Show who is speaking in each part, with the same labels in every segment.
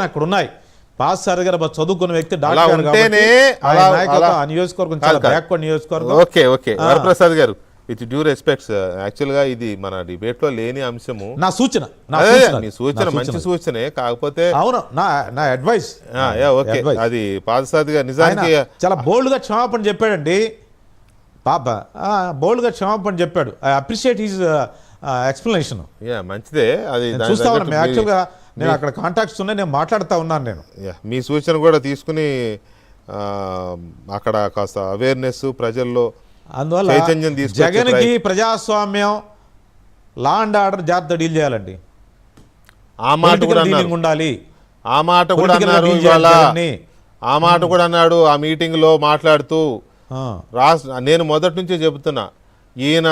Speaker 1: అక్కడ ఉన్నాయి. Pass sir గారు చదువుకున్న వ్యక్తి నియోజకవర్గం చాలా బ్యాక్వర్డ్ నియోజకవర్గం.
Speaker 2: ఓకే ఓకే వరప్రసాద్ గారు, విత్ డ్యూ రెస్పెక్ట్స్, యాక్చువల్ గా ఇది మన డిబేట్ లో లేని అంశము.
Speaker 1: నా సూచన
Speaker 2: మీ సూచన మంచి సూచనే, కాకపోతే
Speaker 1: అవును నా అడ్వైస్.
Speaker 2: ఓకే, అది పాదసాది గారు నిజానికి
Speaker 1: చాలా బోల్డ్ గా క్షమాపణ చెప్పాడండి పాప, బోల్డ్ గా క్షమాపణ చెప్పాడు. I appreciate his explanation.
Speaker 2: మంచిదే, అది
Speaker 1: చూస్తా ఉన్నాను. యాక్చువల్గా నేను అక్కడ కాంటాక్ట్స్ ఉన్నాయి, నేను మాట్లాడుతూ ఉన్నాను. నేను
Speaker 2: మీ సూచన కూడా తీసుకుని అక్కడ కాస్త అవేర్నెస్ ప్రజల్లో
Speaker 1: అందువల్ల
Speaker 2: చైతన్యం
Speaker 1: జగన్కి ప్రజాస్వామ్యం లా అండ్ ఆర్డర్ జాగ్రత్త డీల్ చేయాలండి.
Speaker 2: ఆ మాట కూడా
Speaker 1: ఉండాలి.
Speaker 2: ఆ మాట కూడా అన్నారు ఆ మాట కూడా అన్నాడు ఆ మీటింగ్ లో మాట్లాడుతూ. నేను మొదటి నుంచే చెబుతున్నా, ఈయన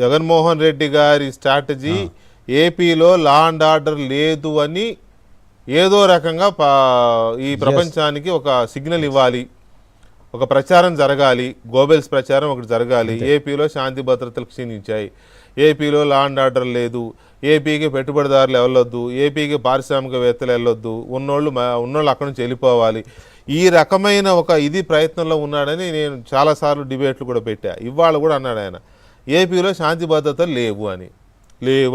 Speaker 2: జగన్మోహన్ రెడ్డి గారి స్ట్రాటజీ ఏపీలో లా అండ్ ఆర్డర్ లేదు అని ఏదో రకంగా ఈ ప్రపంచానికి ఒక సిగ్నల్ ఇవ్వాలి, ఒక ప్రచారం జరగాలి, గోబెల్స్ ప్రచారం ఒకటి జరగాలి. ఏపీలో శాంతి భద్రతలు క్షీణించాయి, ఏపీలో లా అండ్ ఆర్డర్ లేదు, ఏపీకి పెట్టుబడిదారులు వెళ్ళొద్దు, ఏపీకి పారిశ్రామికవేత్తలు వెళ్ళొద్దు, ఉన్నోళ్ళు అక్కడి నుంచి వెళ్ళిపోవాలి. ఈ రకమైన ఒక ప్రయత్నంలో ఉన్నాడని నేను చాలాసార్లు డిబేట్లు కూడా పెట్టా. ఇవాళ కూడా అన్నాడు ఆయన, ఏపీలో శాంతి భద్రతలు లేవు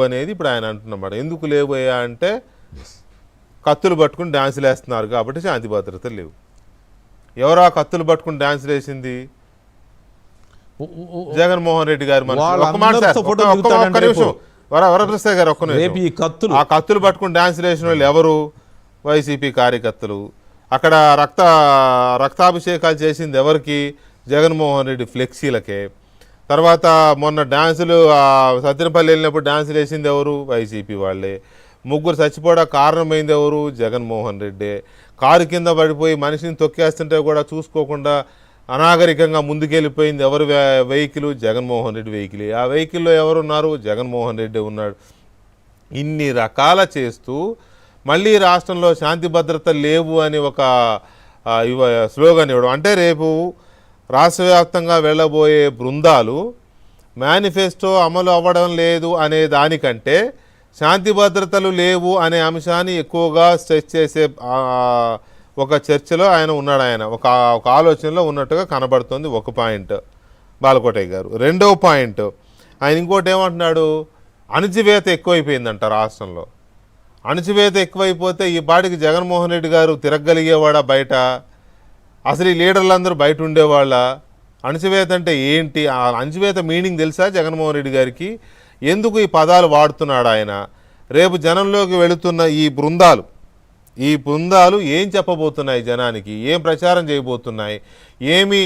Speaker 2: అనేది ఇప్పుడు ఆయన అంటున్నమాట. ఎందుకు లేవయ్యా అంటే కత్తులు పట్టుకుని డ్యాన్సులు వేస్తున్నారు కాబట్టి శాంతి భద్రతలు లేవు. ఎవరో ఆ కత్తులు పట్టుకుని డ్యాన్సులు వేసింది? జగన్మోహన్ రెడ్డి గారు. వరప్రసాద్ గారు, ఆ కత్తులు పట్టుకుని డ్యాన్సులు వేసిన వాళ్ళు ఎవరు? వైసీపీ కార్యకర్తలు. అక్కడ రక్తాభిషేకాలు చేసింది ఎవరికి? జగన్మోహన్ రెడ్డి ఫ్లెక్సీలకే. తర్వాత మొన్న డ్యాన్సులు సత్యనపల్లి వెళ్ళినప్పుడు డ్యాన్సులు వేసింది ఎవరు? వైసీపీ వాళ్ళే. ముగ్గురు చచ్చిపోవడానికి కారణమైంది ఎవరు? జగన్మోహన్ రెడ్డి. కారు కింద పడిపోయి మనిషిని తొక్కేస్తుంటే కూడా చూసుకోకుండా అనాగరికంగా ముందుకెళ్ళిపోయింది ఎవరు వెహికల్? జగన్మోహన్ రెడ్డి వెహికల్. ఆ వెహికల్లో ఎవరున్నారు? జగన్మోహన్ రెడ్డి ఉన్నాడు. ఇన్ని రకాల చేస్తూ మళ్ళీ రాష్ట్రంలో శాంతి భద్రత లేవు అని ఒక స్లోగన్ ఇవ్వడం. అంటే రేపు రాష్ట్ర వ్యాప్తంగా వెళ్ళబోయే బృందాలు మేనిఫెస్టో అమలు అవ్వడం లేదు అనే దానికంటే శాంతి భద్రతలు లేవు అనే అంశాన్ని ఎక్కువగా స్ట్రెచ్ చేసే ఒక చర్చలో ఆయన ఉన్నాడు. ఆయన ఒక ఆలోచనలో ఉన్నట్టుగా కనబడుతుంది. ఒక పాయింట్ బాలకోటయ్య గారు. రెండవ పాయింట్ ఆయన ఇంకోటి ఏమంటున్నాడు? అణచివేత ఎక్కువైపోయిందంట రాష్ట్రంలో. అణచివేత ఎక్కువైపోతే ఈ పాటికి జగన్మోహన్ రెడ్డి గారు తిరగలిగేవాడా బయట? అసలు ఈ లీడర్లందరూ బయట ఉండేవాళ్ళ? అణచివేత అంటే ఏంటి? ఆ అణచివేత మీనింగ్ తెలుసా జగన్మోహన్ రెడ్డి గారికి? ఎందుకు ఈ పదాలు వాడుతున్నాడు ఆయన? రేపు జనంలోకి వెళుతున్న ఈ బృందాలు ఏం చెప్పబోతున్నాయి జనానికి? ఏం ప్రచారం చేయబోతున్నాయి? ఏమి